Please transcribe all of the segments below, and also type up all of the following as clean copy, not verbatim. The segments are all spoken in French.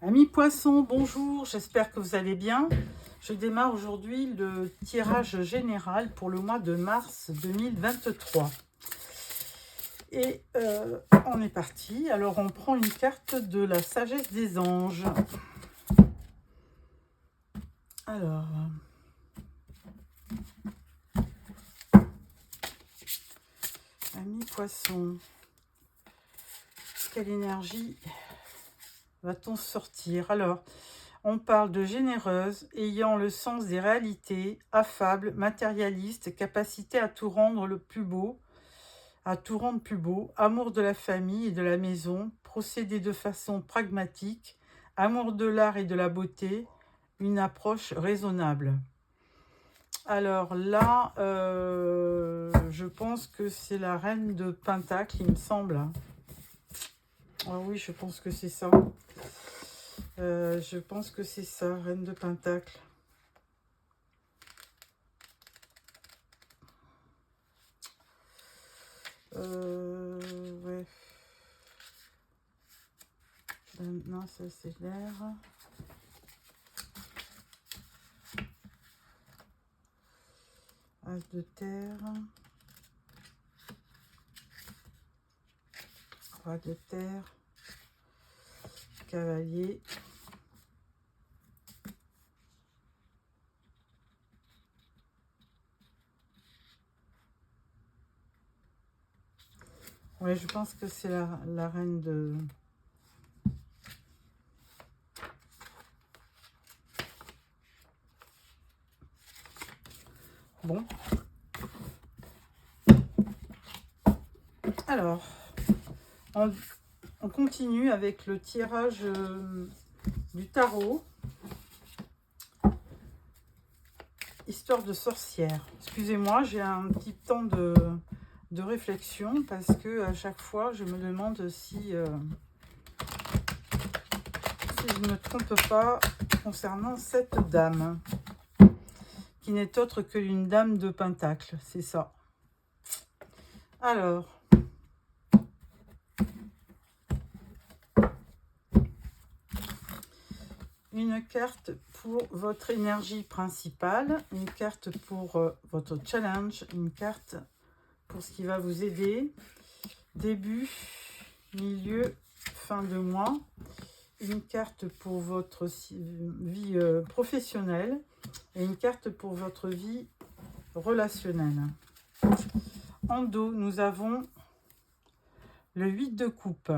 Amis poissons, bonjour, j'espère que vous allez bien. Je démarre aujourd'hui le tirage général pour le mois de mars 2023. Et on est parti. Alors on prend une carte de la sagesse des anges. Alors, amis poissons, quelle énergie va-t-on sortir? Alors, on parle de généreuse, ayant le sens des réalités, affable, matérialiste, capacité à tout rendre le plus beau, amour de la famille et de la maison, procéder de façon pragmatique, amour de l'art et de la beauté, une approche raisonnable. Alors là, je pense que c'est la reine de Pentacle, il me semble. Ah oui, je pense que c'est ça. Je pense que c'est ça, reine de Pentacle. Ouais. Non, ça c'est l'air. As de terre. Roi de terre. Cavalier. Oui, je pense que c'est la reine de... Bon. Alors, on continue avec le tirage du tarot. Histoire de sorcière. Excusez-moi, j'ai un petit temps de réflexion parce que à chaque fois, je me demande si je ne me trompe pas concernant cette dame, qui n'est autre que une dame de Pentacle, c'est ça. Alors, une carte pour votre énergie principale, une carte pour votre challenge, une carte pour ce qui va vous aider, début, milieu, fin de mois, une carte pour votre vie professionnelle et une carte pour votre vie relationnelle. En dos, nous avons le 8 de coupe.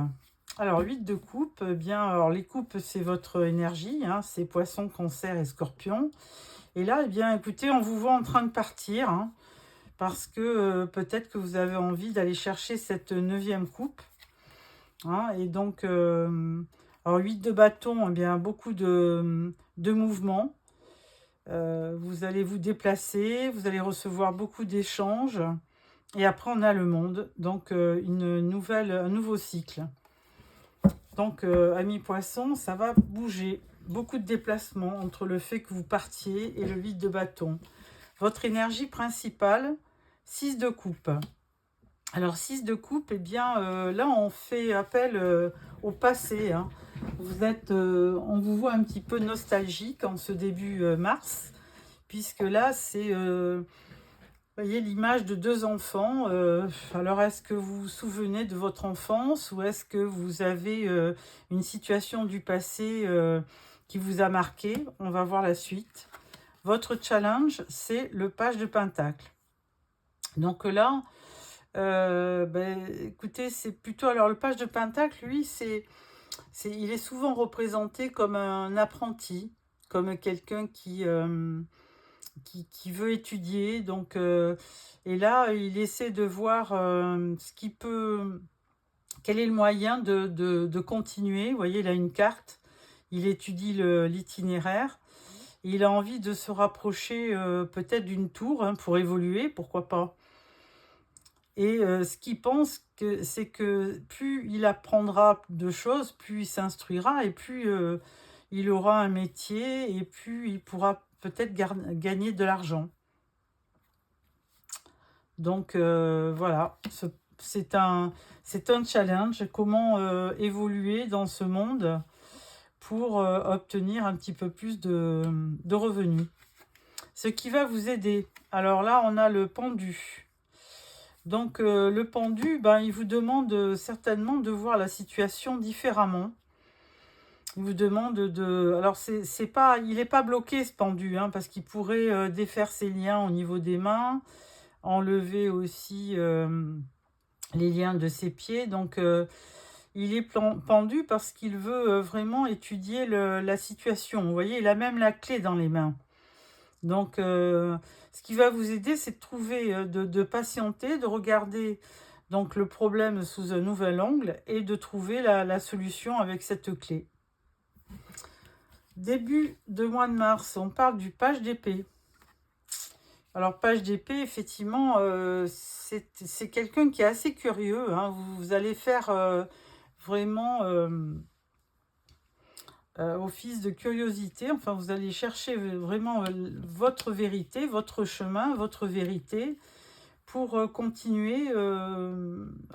Alors, 8 de coupe, bien, alors les coupes, c'est votre énergie, hein, c'est poisson, cancer et scorpion. Et là, eh bien, écoutez, on vous voit en train de partir, hein, parce que peut-être que vous avez envie d'aller chercher cette 9e coupe. Hein, et donc, alors 8 de bâton, eh bien, beaucoup de mouvements. Vous allez vous déplacer, vous allez recevoir beaucoup d'échanges. Et après, on a le monde, donc un nouveau cycle. Donc, amis poissons, ça va bouger. Beaucoup de déplacements entre le fait que vous partiez et le 8 de bâton. Votre énergie principale, 6 de coupe. Alors, 6 de coupe, eh bien, là, on fait appel au passé. Hein. On vous voit un petit peu nostalgique en ce début mars, puisque là, c'est... vous voyez l'image de 2 enfants. Alors, est-ce que vous vous souvenez de votre enfance ou est-ce que vous avez une situation du passé qui vous a marqué? On va voir la suite. Votre challenge, c'est le page de Pentacle. Donc là, écoutez, c'est plutôt... Alors, le page de Pentacle, lui, il est souvent représenté comme un apprenti, comme quelqu'un qui veut étudier. Donc, et là, il essaie de voir quel est le moyen de continuer. Vous voyez, il a une carte, il étudie l'itinéraire. Il a envie de se rapprocher peut-être d'une tour hein, pour évoluer, pourquoi pas. Et ce qu'il pense, c'est que plus il apprendra de choses, plus il s'instruira et plus il aura un métier et plus il pourra peut-être gagner de l'argent. Donc voilà, c'est un challenge. Comment évoluer dans ce monde pour obtenir un petit peu plus de revenus. Ce qui va vous aider. Alors là, on a le pendu. Donc le pendu, ben, il vous demande certainement de voir la situation différemment. Il vous demande de... Alors c'est pas, il n'est pas bloqué ce pendu, hein, parce qu'il pourrait défaire ses liens au niveau des mains, enlever aussi les liens de ses pieds. Donc il est pendu parce qu'il veut vraiment étudier la situation. Vous voyez, il a même la clé dans les mains. Donc, ce qui va vous aider, c'est de trouver, de patienter, de regarder donc le problème sous un nouvel angle et de trouver la solution avec cette clé. Début de mois de mars, on parle du page d'épée. Alors, page d'épée, effectivement, c'est quelqu'un qui est assez curieux, hein. Vous allez faire vraiment... office de curiosité, enfin vous allez chercher vraiment votre vérité, votre chemin, votre vérité pour continuer,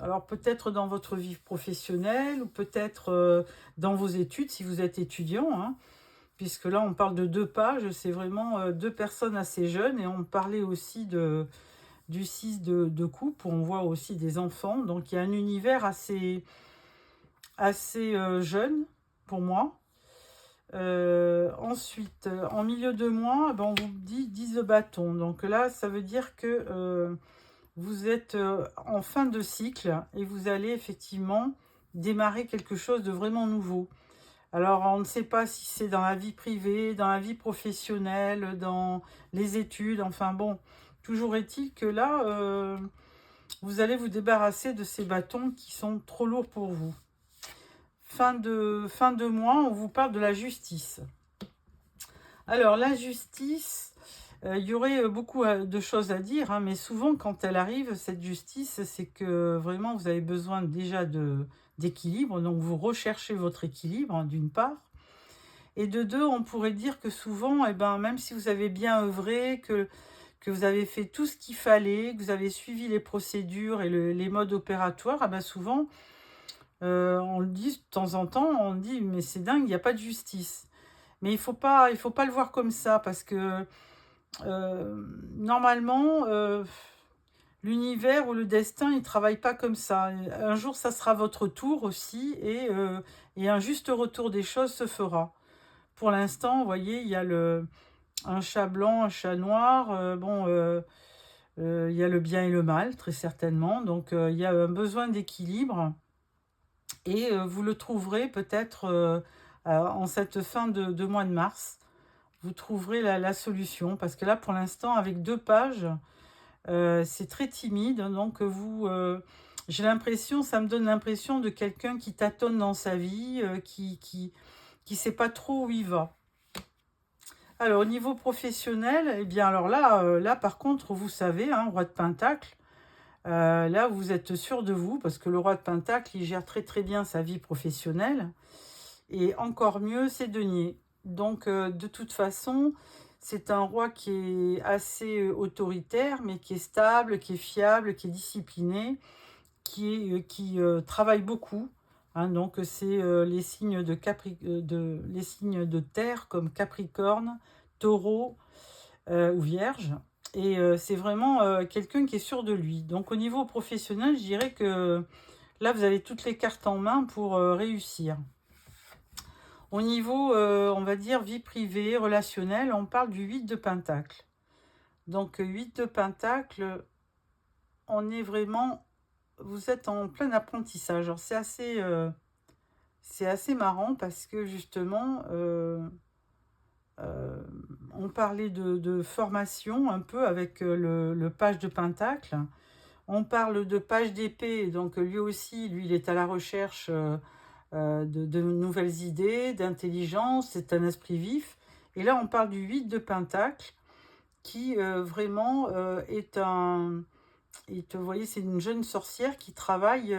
alors peut-être dans votre vie professionnelle ou peut-être dans vos études si vous êtes étudiant, hein, puisque là on parle de 2 pages, c'est vraiment 2 personnes assez jeunes et on parlait aussi du 6 de coupe où on voit aussi des enfants, donc il y a un univers assez jeune pour moi. Ensuite, en milieu de mois, ben, on vous dit 10 de bâton. Donc là, ça veut dire que vous êtes en fin de cycle et vous allez effectivement démarrer quelque chose de vraiment nouveau. Alors, on ne sait pas si c'est dans la vie privée, dans la vie professionnelle, dans les études. Enfin bon, toujours est-il que là, vous allez vous débarrasser de ces bâtons qui sont trop lourds pour vous. Fin de mois, on vous parle de la justice. Alors, la justice, il y aurait beaucoup de choses à dire, hein, mais souvent, quand elle arrive, cette justice, c'est que vraiment, vous avez besoin déjà d'équilibre. Donc, vous recherchez votre équilibre, hein, d'une part. Et de deux, on pourrait dire que souvent, eh ben, même si vous avez bien œuvré, que vous avez fait tout ce qu'il fallait, que vous avez suivi les procédures et les modes opératoires, eh ben, souvent... on le dit de temps en temps, on dit mais c'est dingue, il n'y a pas de justice. Mais il faut pas le voir comme ça parce que normalement l'univers ou le destin il travaille pas comme ça. Un jour ça sera votre tour aussi et un juste retour des choses se fera. Pour l'instant, vous voyez, il y a un chat blanc, un chat noir. Il y a le bien et le mal très certainement. Donc il y a un besoin d'équilibre. Et vous le trouverez peut-être en cette fin de mois de mars. Vous trouverez la solution. Parce que là, pour l'instant, avec 2 pages, c'est très timide. Donc, j'ai l'impression, ça me donne l'impression de quelqu'un qui tâtonne dans sa vie, qui sait pas trop où il va. Alors, au niveau professionnel, eh bien, alors là, par contre, vous savez, hein, roi de Pentacle, là, vous êtes sûr de vous, parce que le roi de Pentacle, il gère très très bien sa vie professionnelle. Et encore mieux, c'est denier. Donc, de toute façon, c'est un roi qui est assez autoritaire, mais qui est stable, qui est fiable, qui est discipliné, qui travaille beaucoup. Hein, donc, c'est les signes les signes de terre comme Capricorne, Taureau ou Vierge. Et c'est vraiment quelqu'un qui est sûr de lui. Donc au niveau professionnel, je dirais que là, vous avez toutes les cartes en main pour réussir. Au niveau, on va dire, vie privée, relationnelle, on parle du 8 de Pentacle. Donc 8 de Pentacle, on est vraiment... Vous êtes en plein apprentissage. Alors c'est assez marrant parce que justement... on parlait de formation un peu avec le page de Pentacle. On parle de page d'épée, donc lui aussi, lui, il est à la recherche de nouvelles idées, d'intelligence, c'est un esprit vif. Et là, on parle du 8 de Pentacle, qui vraiment vous voyez, c'est une jeune sorcière qui travaille,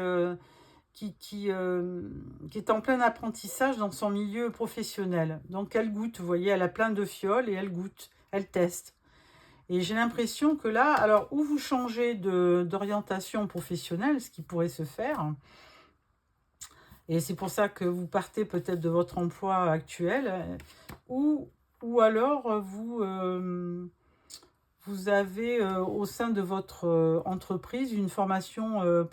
qui est en plein apprentissage dans son milieu professionnel. Donc elle goûte, vous voyez, elle a plein de fioles et elle goûte, elle teste. Et j'ai l'impression que là, alors où vous changez d'orientation professionnelle, ce qui pourrait se faire, Et c'est pour ça que vous partez peut-être de votre emploi actuel, ou alors vous avez au sein de votre entreprise une formation,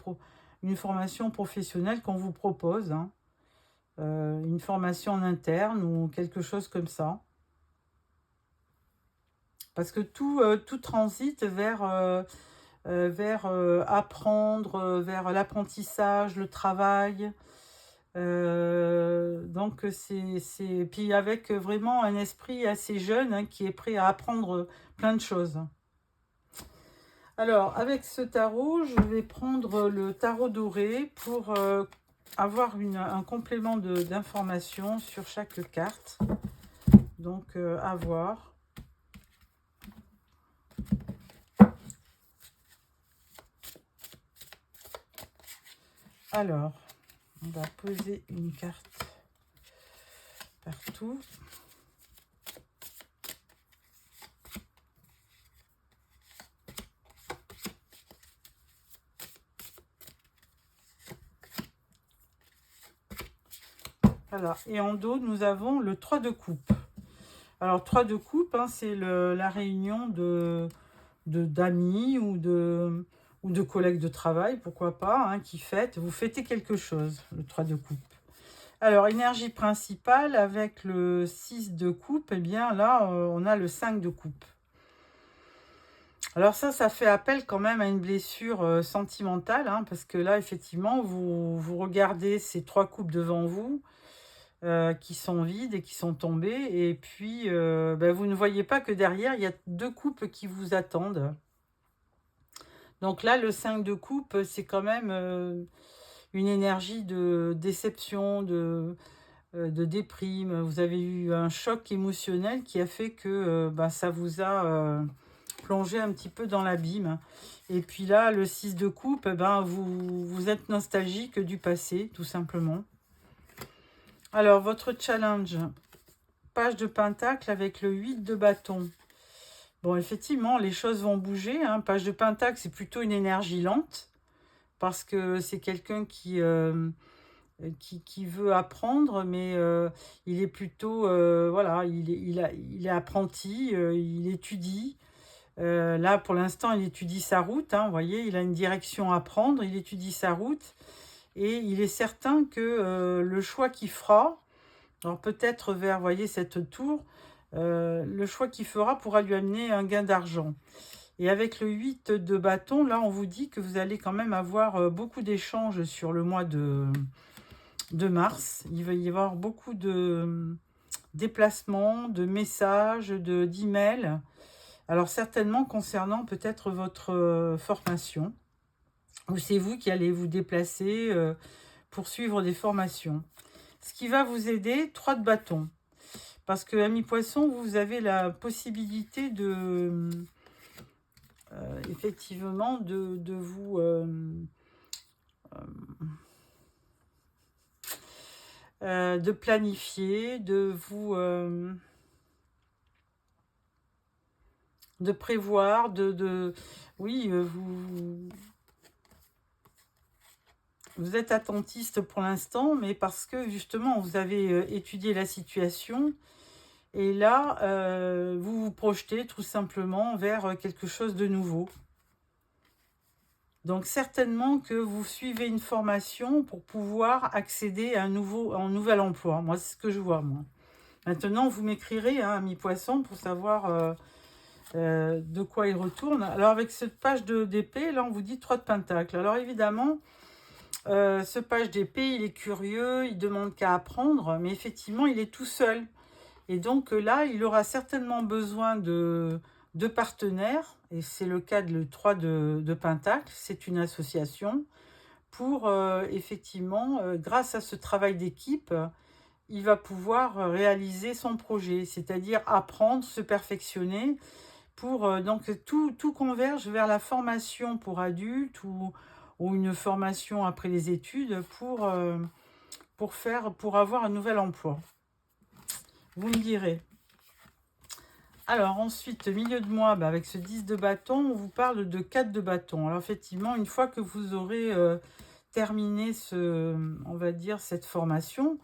une formation professionnelle qu'on vous propose, hein, une formation en interne ou quelque chose comme ça. Parce que tout transite vers apprendre, vers l'apprentissage, le travail. Donc puis avec vraiment un esprit assez jeune, hein, qui est prêt à apprendre plein de choses. Alors, avec ce tarot, je vais prendre le tarot doré pour avoir un complément d'informations sur chaque carte. Donc, à voir. Alors, on va poser une carte partout. Voilà, et en dos, nous avons le 3 de coupe. Alors, 3 de coupe, hein, c'est la réunion d'amis ou de collègues de travail, pourquoi pas, hein, qui fêtent. Vous fêtez quelque chose, le 3 de coupe. Alors, énergie principale avec le 6 de coupe, eh bien là, on a le 5 de coupe. Alors ça fait appel quand même à une blessure sentimentale, hein, parce que là, effectivement, vous regardez ces 3 coupes devant vous, qui sont vides et qui sont tombées, et puis vous ne voyez pas que derrière, il y a 2 coupes qui vous attendent. Donc là, le 5 de coupe, c'est quand même une énergie de déception, de déprime. Vous avez eu un choc émotionnel qui a fait que ça vous a plongé un petit peu dans l'abîme. Et puis là, le 6 de coupe, vous êtes nostalgique du passé, tout simplement. Alors, votre challenge, page de pentacle avec le 8 de bâton. Bon, effectivement, les choses vont bouger, hein. Page de pentacle, c'est plutôt une énergie lente, parce que c'est quelqu'un qui veut apprendre, mais il est plutôt, voilà, il est apprenti, il étudie. Là, pour l'instant, il étudie sa route, hein, vous voyez, il a une direction à prendre, il étudie sa route, et il est certain que le choix qu'il fera, alors peut-être vers, vous voyez, cette tour, le choix qu'il fera pourra lui amener un gain d'argent. Et avec le 8 de bâton, là, on vous dit que vous allez quand même avoir beaucoup d'échanges sur le mois de mars. Il va y avoir beaucoup de déplacements, de messages, d'emails. Alors certainement concernant peut-être votre formation. Ou c'est vous qui allez vous déplacer pour suivre des formations. Ce qui va vous aider, 3 de bâton. Parce que, ami poisson, vous avez la possibilité de effectivement de vous de planifier, de vous de prévoir, oui, vous êtes attentiste pour l'instant, mais parce que justement vous avez étudié la situation, et là vous vous projetez tout simplement vers quelque chose de nouveau. Donc certainement que vous suivez une formation pour pouvoir accéder à un nouvel emploi. Moi, c'est ce que je vois, moi. Maintenant, vous m'écrirez, hein, ami poisson, pour savoir de quoi il retourne. Alors, avec cette page d'épée, là, on vous dit 3 de pentacle. Alors, évidemment, ce page d'épée, il est curieux, il demande qu'à apprendre, mais effectivement, il est tout seul. Et donc là, il aura certainement besoin de partenaires, et c'est le cas de le 3 de pentacle, c'est une association, pour effectivement, grâce à ce travail d'équipe, il va pouvoir réaliser son projet, c'est-à-dire apprendre, se perfectionner, pour donc tout converge vers la formation pour adultes, ou une formation après les études pour avoir un nouvel emploi. Vous me direz. Alors ensuite, milieu de mois, avec ce 10 de bâton, on vous parle de 4 de bâton. Alors effectivement, une fois que vous aurez terminer on va dire, cette formation,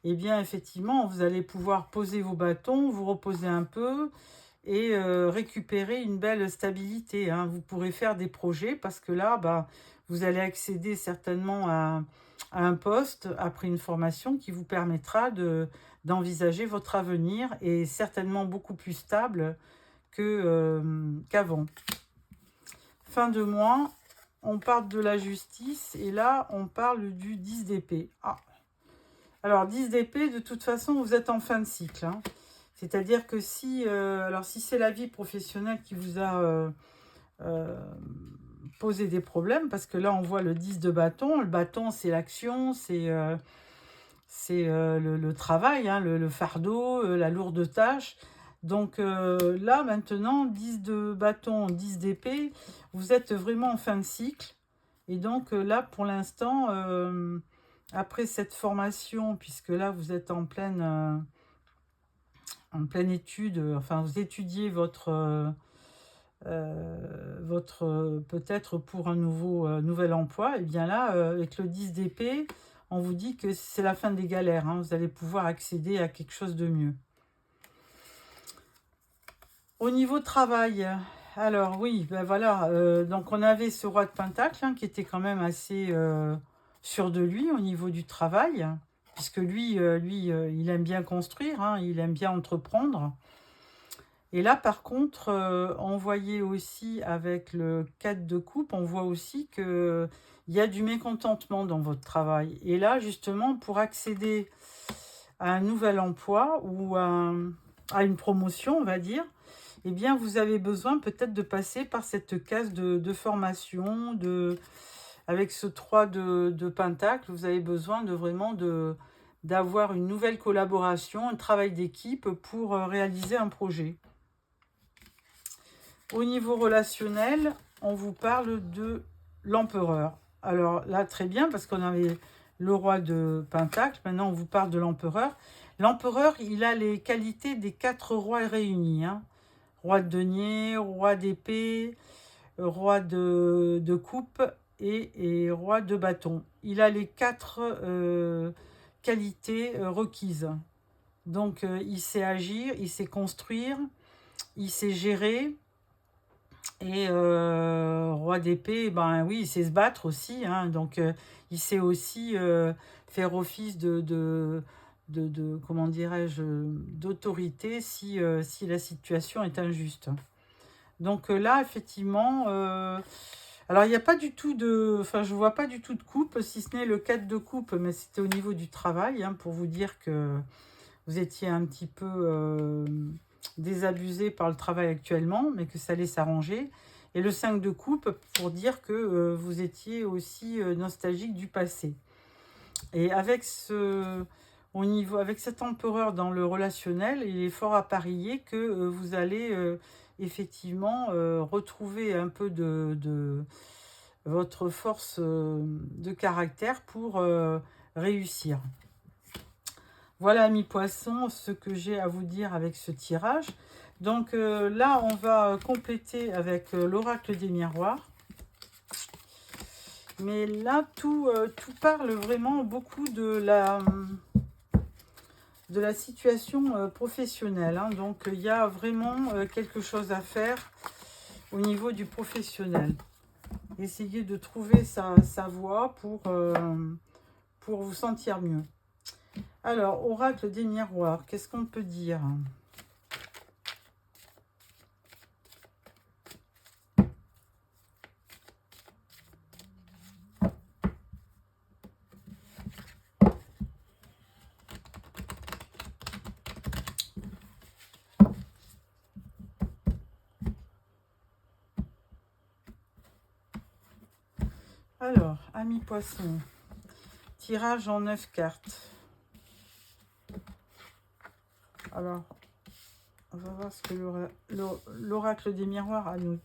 eh bien, effectivement, vous allez pouvoir poser vos bâtons, vous reposer un peu et récupérer une belle stabilité, hein. Vous pourrez faire des projets parce que là, bah, vous allez accéder certainement à un poste après une formation qui vous permettra d'envisager votre avenir et certainement beaucoup plus stable qu'avant. Fin de mois, on parle de la justice et là, on parle du 10 d'épée. Ah. Alors, 10 d'épée, de toute façon, vous êtes en fin de cycle, hein. C'est-à-dire que si c'est la vie professionnelle qui vous a posé des problèmes, parce que là, on voit le 10 de bâton. Le bâton, c'est l'action, c'est le travail, hein, le fardeau, la lourde tâche. Donc là, maintenant, 10 de bâton, 10 d'épée, vous êtes vraiment en fin de cycle. Et donc là, pour l'instant, après cette formation, puisque là, vous êtes en pleine étude, enfin, vous étudiez votre peut-être pour un nouvel emploi, et bien là, avec le 10 d'épée, on vous dit que c'est la fin des galères, hein. Vous allez pouvoir accéder à quelque chose de mieux. Au niveau travail, alors oui, ben voilà, donc on avait ce roi de Pentacle, hein, qui était quand même assez sûr de lui au niveau du travail, puisque lui, il aime bien construire, hein, il aime bien entreprendre. Et là, par contre, on voyait aussi avec le 4 de coupe, on voit aussi qu'il y a du mécontentement dans votre travail. Et là, justement, pour accéder à un nouvel emploi ou à une promotion, on va dire, eh bien, vous avez besoin peut-être de passer par cette case de formation, avec ce 3 de Pentacle, vous avez besoin d'avoir une nouvelle collaboration, un travail d'équipe pour réaliser un projet. Au niveau relationnel, on vous parle de l'empereur. Alors là, très bien, parce qu'on avait le roi de Pentacle. Maintenant, on vous parle de l'empereur. L'empereur, il a les qualités des 4 rois réunis, hein. Roi de denier, roi d'épée, roi de coupe et roi de bâton. Il a les 4 qualités requises. Donc, il sait agir, il sait construire, il sait gérer. Et roi d'épée, ben oui, il sait se battre aussi, hein. Donc il sait aussi faire office comment dirais-je, d'autorité si la situation est injuste. Donc là, effectivement, alors il n'y a pas du tout enfin je vois pas du tout de coupe, si ce n'est le 4 de coupe, mais c'était au niveau du travail, hein, pour vous dire que vous étiez un petit peu désabusé par le travail actuellement, mais que ça allait s'arranger. Et le 5 de coupe pour dire que vous étiez aussi nostalgique du passé. Et avec avec cet empereur dans le relationnel, il est fort à parier que vous allez effectivement retrouver un peu de votre force de caractère pour réussir. Voilà, amis poissons, ce que j'ai à vous dire avec ce tirage. Donc là, on va compléter avec l'oracle des miroirs. Mais là, tout parle vraiment beaucoup de la situation professionnelle, hein. Donc, il y a vraiment quelque chose à faire au niveau du professionnel. Essayez de trouver sa voie pour vous sentir mieux. Alors, oracle des miroirs, qu'est-ce qu'on peut dire ? Alors, amis poissons, tirage en 9 cartes. Alors, on va voir ce que l'oracle des miroirs a nous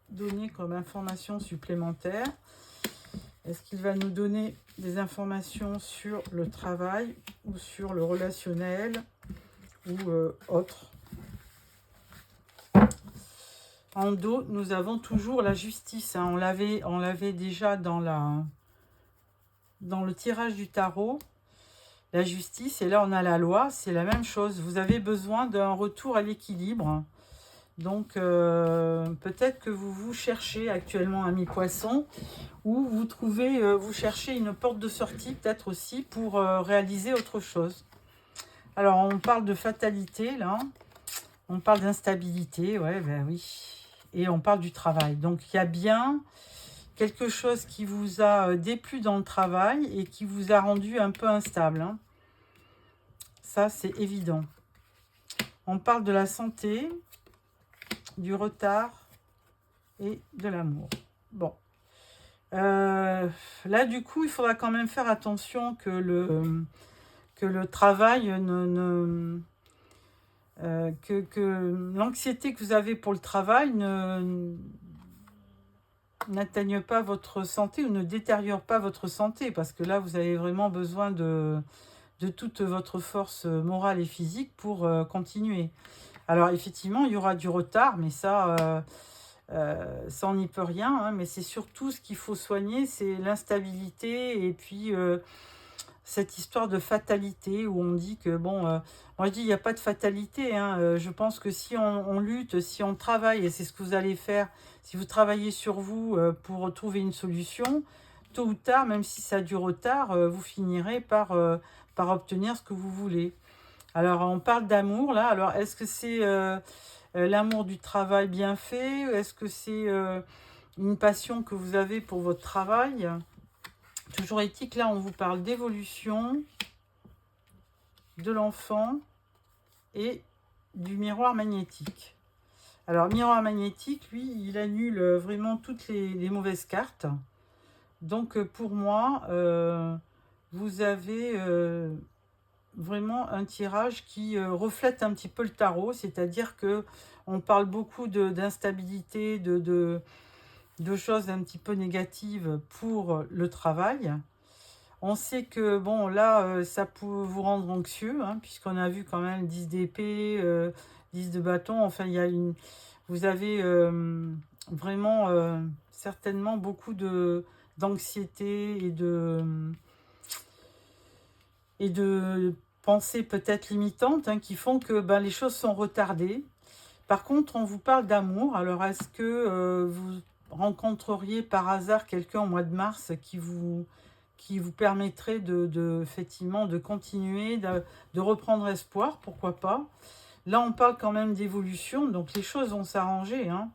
donné comme information supplémentaire. Est-ce qu'il va nous donner des informations sur le travail ou sur le relationnel ou autre? En dos, nous avons toujours la justice, hein. On l'avait déjà dans dans le tirage du tarot, la justice, et là on a la loi, c'est la même chose. Vous avez besoin d'un retour à l'équilibre. Donc peut-être que vous cherchez actuellement un mi-poisson, ou vous trouvez, vous cherchez une porte de sortie peut-être aussi pour réaliser autre chose. Alors on parle de fatalité là, on parle d'instabilité, ouais ben oui, et on parle du travail. Donc il y a bien quelque chose qui vous a déplu dans le travail et qui vous a rendu un peu instable, hein. Ça c'est évident. On parle de la santé, du retard et de l'amour. Bon. Là, du coup, il faudra quand même faire attention que le travail que l'anxiété que vous avez pour le travail n'atteigne pas votre santé ou ne détériore pas votre santé, parce que là, vous avez vraiment besoin de toute votre force morale et physique pour continuer. Alors, effectivement, il y aura du retard, mais ça on n'y peut rien, hein, mais c'est surtout ce qu'il faut soigner, c'est l'instabilité et puis cette histoire de fatalité où on dit que, bon, moi je dis il n'y a pas de fatalité, hein, je pense que si on lutte, si on travaille, et c'est ce que vous allez faire, si vous travaillez sur vous pour trouver une solution, tôt ou tard, même si ça a du retard, vous finirez par obtenir ce que vous voulez. Alors on parle d'amour là, alors est-ce que c'est l'amour du travail bien fait? Est-ce que c'est une passion que vous avez pour votre travail? Toujours éthique, là, on vous parle d'évolution, de l'enfant et du miroir magnétique. Alors, miroir magnétique, lui, il annule vraiment toutes les mauvaises cartes. Donc, pour moi, vous avez vraiment un tirage qui reflète un petit peu le tarot, c'est-à-dire que on parle beaucoup d'instabilité, de choses un petit peu négatives pour le travail. On sait que, bon, là, ça peut vous rendre anxieux, hein, puisqu'on a vu quand même 10 d'épée, 10 de bâton. Enfin, vous avez vraiment certainement beaucoup d'anxiété et de pensées peut-être limitantes, hein, qui font que ben, les choses sont retardées. Par contre, on vous parle d'amour. Alors, est-ce que vous rencontreriez par hasard quelqu'un au mois de mars qui vous permettrait effectivement de continuer, de reprendre espoir, pourquoi pas. Là, on parle quand même d'évolution, donc les choses vont s'arranger, hein,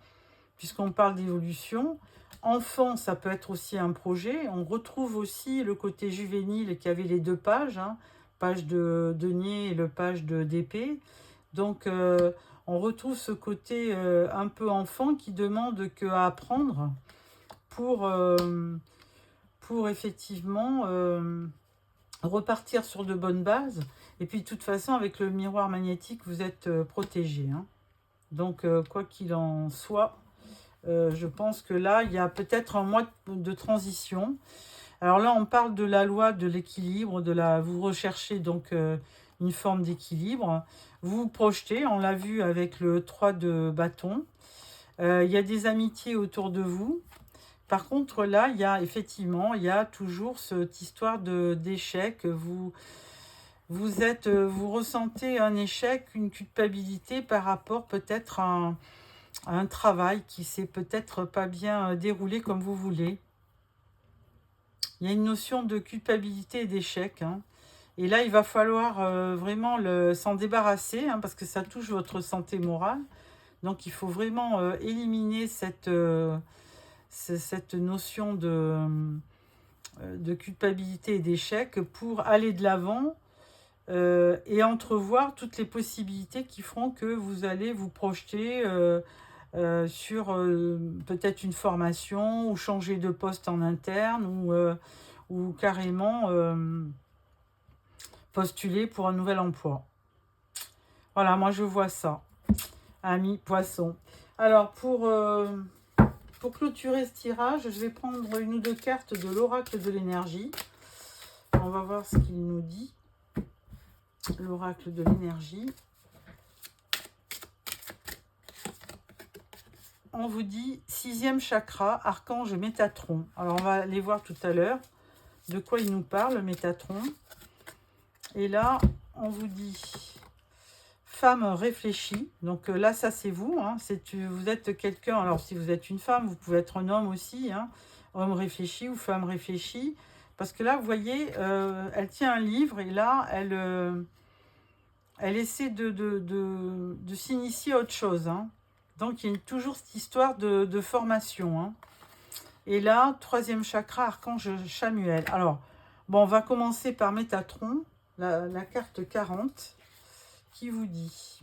puisqu'on parle d'évolution. Enfant, ça peut être aussi un projet. On retrouve aussi le côté juvénile qui avait les deux pages, hein, page de denier et le page d'épée. Donc, on retrouve ce côté un peu enfant qui demande qu'à apprendre pour effectivement repartir sur de bonnes bases. Et puis, de toute façon, avec le miroir magnétique, vous êtes protégé, hein. Donc, quoi qu'il en soit, je pense que là, il y a peut-être un mois de transition. Alors là, on parle de la loi de l'équilibre, vous recherchez donc une forme d'équilibre. Vous vous projetez, on l'a vu avec le 3 de bâton. Il y a des amitiés autour de vous. Par contre, là, il y a toujours cette histoire d'échec. Vous ressentez un échec, une culpabilité par rapport peut-être à un travail qui s'est peut-être pas bien déroulé comme vous voulez. Il y a une notion de culpabilité et d'échec, hein. Et là, il va falloir vraiment s'en débarrasser, hein, parce que ça touche votre santé morale. Donc, il faut vraiment éliminer cette notion de culpabilité et d'échec pour aller de l'avant et entrevoir toutes les possibilités qui feront que vous allez vous projeter sur peut-être une formation ou changer de poste en interne ou carrément postuler pour un nouvel emploi. Voilà, moi je vois ça, ami poisson. Alors pour clôturer ce tirage, je vais prendre une ou deux cartes de l'oracle de l'énergie. On va voir ce qu'il nous dit. L'oracle de l'énergie. On vous dit 6e chakra, archange Métatron. Alors on va les voir tout à l'heure. de quoi il nous parle, Métatron. Et là, on vous dit femme réfléchie. Donc là, ça c'est vous. Hein, vous êtes quelqu'un. Alors si vous êtes une femme, vous pouvez être un homme aussi. Hein, homme réfléchi ou femme réfléchie. Parce que là, vous voyez, elle tient un livre et là, elle essaie de s'initier à autre chose. Hein. Donc il y a toujours cette histoire de formation. Hein. Et là, troisième chakra, archange Chamuel. Alors, bon, on va commencer par Métatron, la carte 40, qui vous dit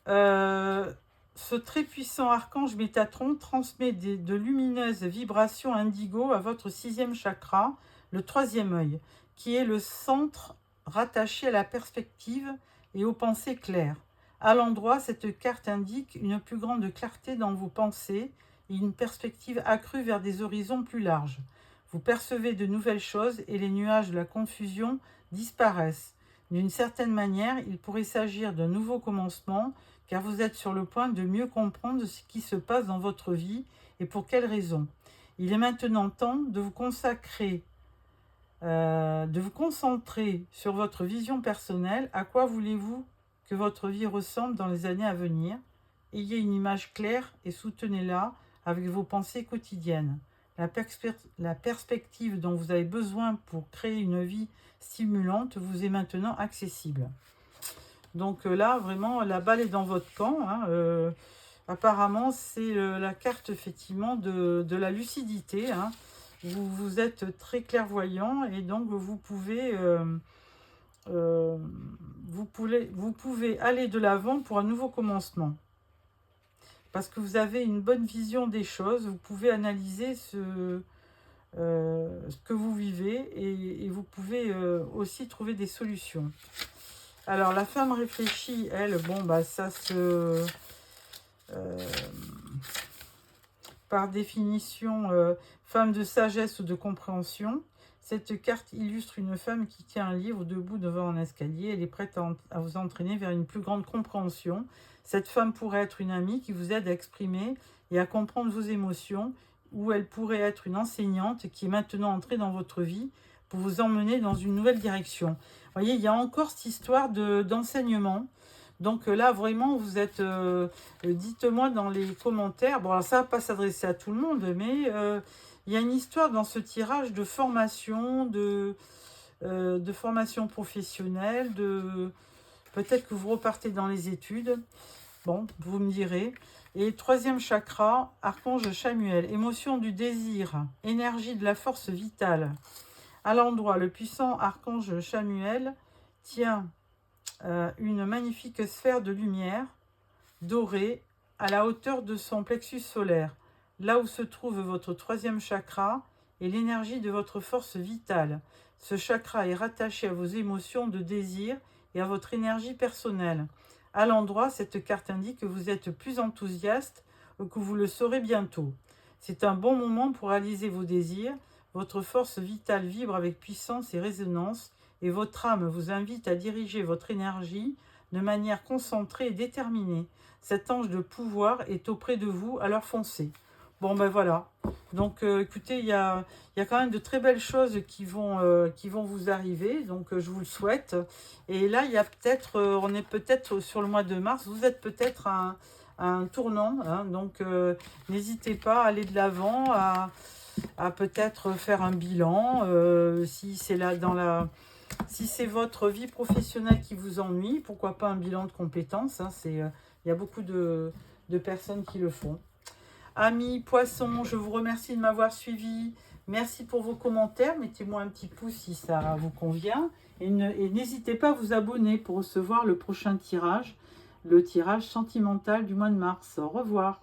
ce très puissant archange Métatron transmet de lumineuses vibrations indigo à votre sixième chakra, le troisième œil, qui est le centre rattaché à la perspective et aux pensées claires. À l'endroit, cette carte indique une plus grande clarté dans vos pensées et une perspective accrue vers des horizons plus larges. Vous percevez de nouvelles choses et les nuages de la confusion disparaissent. D'une certaine manière, il pourrait s'agir d'un nouveau commencement, car vous êtes sur le point de mieux comprendre ce qui se passe dans votre vie et pour quelles raisons. Il est maintenant temps de vous concentrer sur votre vision personnelle. À quoi voulez-vous que votre vie ressemble dans les années à venir? Ayez une image claire et soutenez-la avec vos pensées quotidiennes. La perspective dont vous avez besoin pour créer une vie stimulante vous est maintenant accessible. Donc là, vraiment, la balle est dans votre camp. Hein. Apparemment, c'est la carte, effectivement, de la lucidité. Hein. Vous êtes très clairvoyant et donc vous pouvez aller de l'avant pour un nouveau commencement. Parce que vous avez une bonne vision des choses, vous pouvez analyser ce que vous vivez et vous pouvez aussi trouver des solutions. Alors, la femme réfléchie, elle, bon, bah ça se... par définition, femme de sagesse ou de compréhension. Cette carte illustre une femme qui tient un livre debout devant un escalier. Elle est prête à vous entraîner vers une plus grande compréhension. Cette femme pourrait être une amie qui vous aide à exprimer et à comprendre vos émotions, ou elle pourrait être une enseignante qui est maintenant entrée dans votre vie pour vous emmener dans une nouvelle direction. Vous voyez, il y a encore cette histoire d'enseignement. Donc là, vraiment, vous êtes... dites-moi dans les commentaires. Bon, alors ça ne va pas s'adresser à tout le monde, mais il y a une histoire dans ce tirage de formation, de formation professionnelle, peut-être que vous repartez dans les études. Bon, vous me direz. Et troisième chakra, archange Chamuel, émotion du désir, énergie de la force vitale. À l'endroit, le puissant archange Chamuel tient une magnifique sphère de lumière dorée à la hauteur de son plexus solaire, là où se trouve votre troisième chakra et l'énergie de votre force vitale. Ce chakra est rattaché à vos émotions de désir et à votre énergie personnelle. À l'endroit, cette carte indique que vous êtes plus enthousiaste ou que vous le serez bientôt. C'est un bon moment pour réaliser vos désirs. Votre force vitale vibre avec puissance et résonance et votre âme vous invite à diriger votre énergie de manière concentrée et déterminée. Cet ange de pouvoir est auprès de vous, alors foncez. Bon ben voilà, donc écoutez, il y a quand même de très belles choses qui vont vous arriver, donc je vous le souhaite. Et là, il y a peut-être, on est peut-être sur le mois de mars, vous êtes peut-être à un tournant, hein, donc n'hésitez pas à aller de l'avant, à peut-être faire un bilan, si c'est là si c'est votre vie professionnelle qui vous ennuie, pourquoi pas un bilan de compétences, hein, il y a beaucoup de personnes qui le font. Amis poissons, je vous remercie de m'avoir suivi. Merci pour vos commentaires. Mettez-moi un petit pouce si ça vous convient. Et n'hésitez pas à vous abonner pour recevoir le prochain tirage, le tirage sentimental du mois de mars. Au revoir.